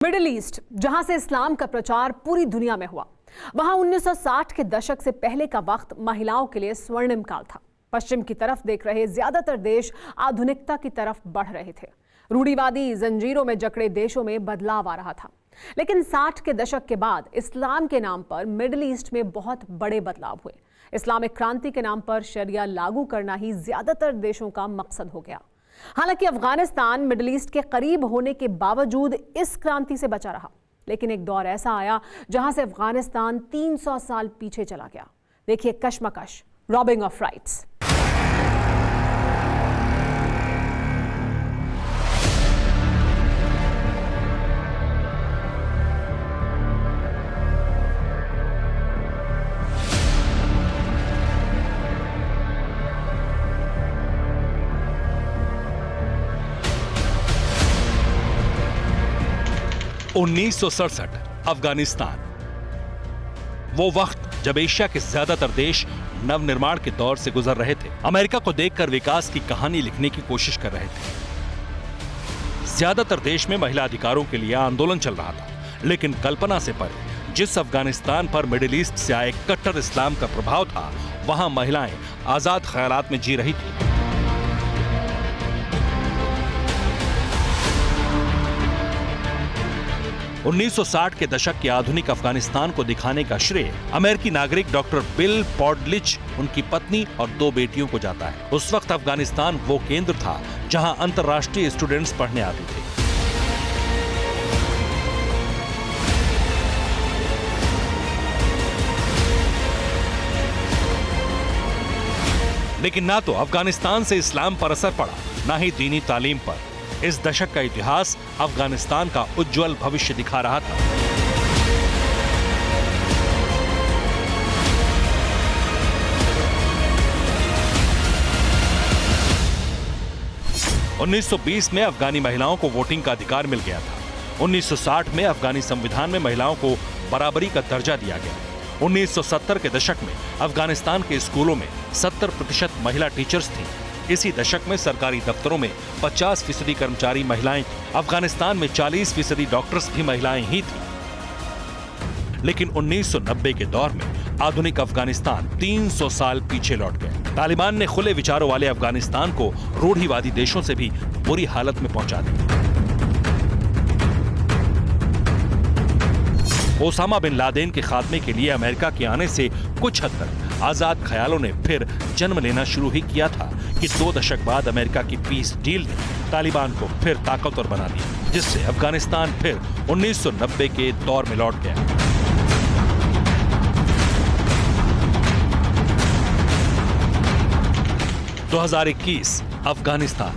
Middle east, जहां से इस्लाम का प्रचार पूरी दुनिया में हुआ, वहां 1960 के दशक से पहले का वक्त महिलाओं के लिए स्वर्णिम काल था। पश्चिम की तरफ देख रहे ज्यादातर देश आधुनिकता की तरफ बढ़ रहे थे। रूढ़िवादी जंजीरों में जकड़े देशों में बदलाव आ रहा था। लेकिन 60 के दशक के बाद इस्लाम के नाम पर मिडिल ईस्ट में बहुत बड़े बदलाव हुए। इस्लामिक क्रांति के नाम पर शरिया लागू करना ही ज्यादातर देशों का मकसद हो गया। हालांकि अफगानिस्तान मिडिल ईस्ट के करीब होने के बावजूद इस क्रांति से बचा रहा, लेकिन एक दौर ऐसा आया जहां से अफगानिस्तान 300 साल पीछे चला गया। देखिए कश्मकश, रॉबिंग ऑफ राइट्स। उन्नीस अफगानिस्तान, वो वक्त जब एशिया के ज्यादातर देश नवनिर्माण के दौर से गुजर रहे थे। अमेरिका को देखकर विकास की कहानी लिखने की कोशिश कर रहे थे। ज्यादातर देश में महिला अधिकारों के लिए आंदोलन चल रहा था, लेकिन कल्पना से परे जिस अफगानिस्तान पर मिडिल ईस्ट से आए कट्टर इस्लाम का प्रभाव था, वहां महिलाएं आजाद ख्यालात में जी रही थी। 1960 के दशक के आधुनिक अफगानिस्तान को दिखाने का श्रेय अमेरिकी नागरिक डॉक्टर बिल पॉडलिच, उनकी पत्नी और 2 बेटियों को जाता है। उस वक्त अफगानिस्तान वो केंद्र था जहां अंतर्राष्ट्रीय स्टूडेंट्स पढ़ने आते थे। लेकिन ना तो अफगानिस्तान से इस्लाम पर असर पड़ा, ना ही दीनी तालीम पर। इस दशक का इतिहास अफगानिस्तान का उज्जवल भविष्य दिखा रहा था। (1920) में अफगानी महिलाओं को वोटिंग का अधिकार मिल गया था। 1960 में अफगानी संविधान में महिलाओं को बराबरी का दर्जा दिया गया। 1970 के दशक में अफगानिस्तान के स्कूलों में 70% महिला टीचर्स थीं। इसी दशक में सरकारी दफ्तरों में 50% कर्मचारी महिलाएं थीं। अफगानिस्तान में 40% डॉक्टर्स भी महिलाएं ही थीं। लेकिन 1990 के दौर में आधुनिक अफगानिस्तान 300 साल पीछे लौट गया। तालिबान ने खुले विचारों वाले अफगानिस्तान को रूढ़िवादी देशों से भी बुरी हालत में पहुंचा दिया। ओसामा बिन लादेन के खात्मे के लिए अमेरिका के आने से कुछ हद तक आजाद ख्यालों ने फिर जन्म लेना शुरू ही किया था कि 2 दशक बाद अमेरिका की पीस डील ने तालिबान को फिर ताकतवर बना दिया, जिससे अफगानिस्तान फिर 1990 के दौर में लौट गया। – 2021 अफगानिस्तान।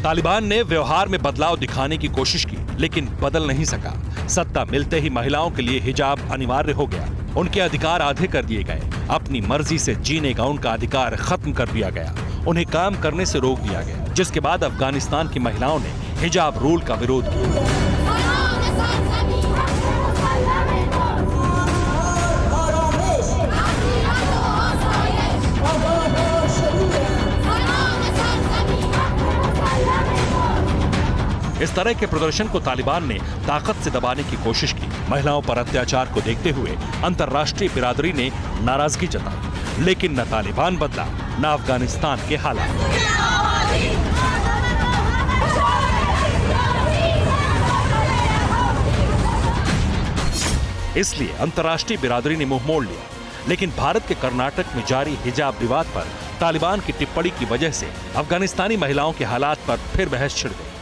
तालिबान ने व्यवहार में बदलाव दिखाने की कोशिश की, लेकिन बदल नहीं सका। सत्ता मिलते ही महिलाओं के लिए हिजाब अनिवार्य हो गया। उनके अधिकार आधे कर दिए गए। अपनी मर्जी से जीने का उनका अधिकार खत्म कर दिया गया। उन्हें काम करने से रोक दिया गया, जिसके बाद अफगानिस्तान की महिलाओं ने हिजाब रूल का विरोध किया। इस तरह के प्रदर्शन को तालिबान ने ताकत से दबाने की कोशिश की। महिलाओं पर अत्याचार को देखते हुए अंतर्राष्ट्रीय बिरादरी ने नाराजगी जताई, लेकिन न तालिबान बदला, न अफगानिस्तान के हालात। इसलिए अंतर्राष्ट्रीय बिरादरी ने मुंह मोड़ लिया। लेकिन भारत के कर्नाटक में जारी हिजाब विवाद पर तालिबान की टिप्पणी की वजह से अफगानिस्तानी महिलाओं के हालात पर फिर बहस छिड़ गई।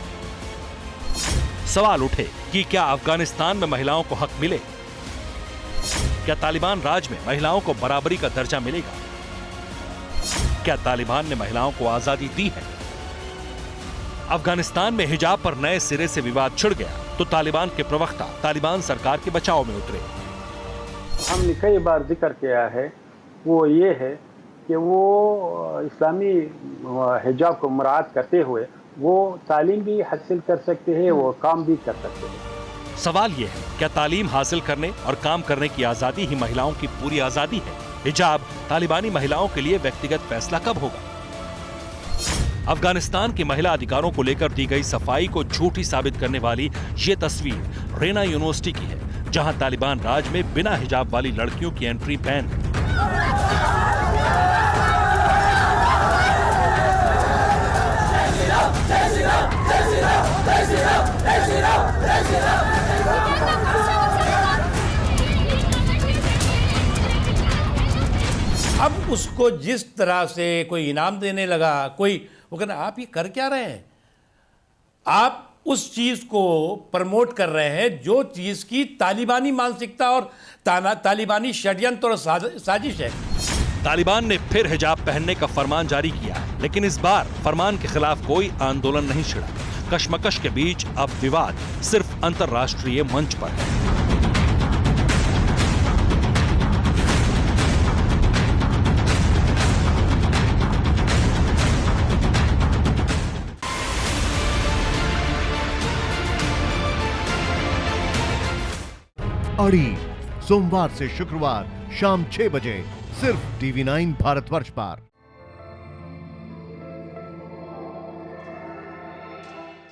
सवाल उठे कि क्या अफगानिस्तान में महिलाओं को हक मिले? क्या तालिबान राज में महिलाओं को बराबरी का दर्जा मिलेगा? क्या तालिबान ने महिलाओं को आजादी दी है? अफगानिस्तान में हिजाब पर नए सिरे से विवाद छिड़ गया तो तालिबान के प्रवक्ता तालिबान सरकार के बचाव में उतरे। हमने कई बार जिक्र किया है, वो ये है कि वो इस्लामी हिजाब को मुराद करते हुए वो तालीम भी हासिल कर सकते हैं, वो काम भी कर सकते हैं। सवाल ये है, क्या तालीम हासिल करने और काम करने की आजादी ही महिलाओं की पूरी आजादी है? हिजाब तालिबानी महिलाओं के लिए व्यक्तिगत फैसला कब होगा? अफगानिस्तान की महिला अधिकारों को लेकर दी गई सफाई को झूठी साबित करने वाली ये तस्वीर रेना यूनिवर्सिटी की है, जहां तालिबान राज में बिना हिजाब वाली लड़कियों की एंट्री बैन है। अब उसको जिस तरह से कोई इनाम देने लगा, कोई वो कहना आप ये कर क्या रहे हैं? आप उस चीज को प्रमोट कर रहे हैं जो चीज की तालिबानी मानसिकता और तालिबानी षड्यंत्र और साजिश है। तालिबान ने फिर हिजाब पहनने का फरमान जारी किया है, लेकिन इस बार फरमान के खिलाफ कोई आंदोलन नहीं छिड़ा। कशमकश के बीच अब विवाद सिर्फ अंतर्राष्ट्रीय मंच पर है। अड़ी सोमवार से शुक्रवार शाम 6 बजे सिर्फ TV9 भारतवर्ष पर।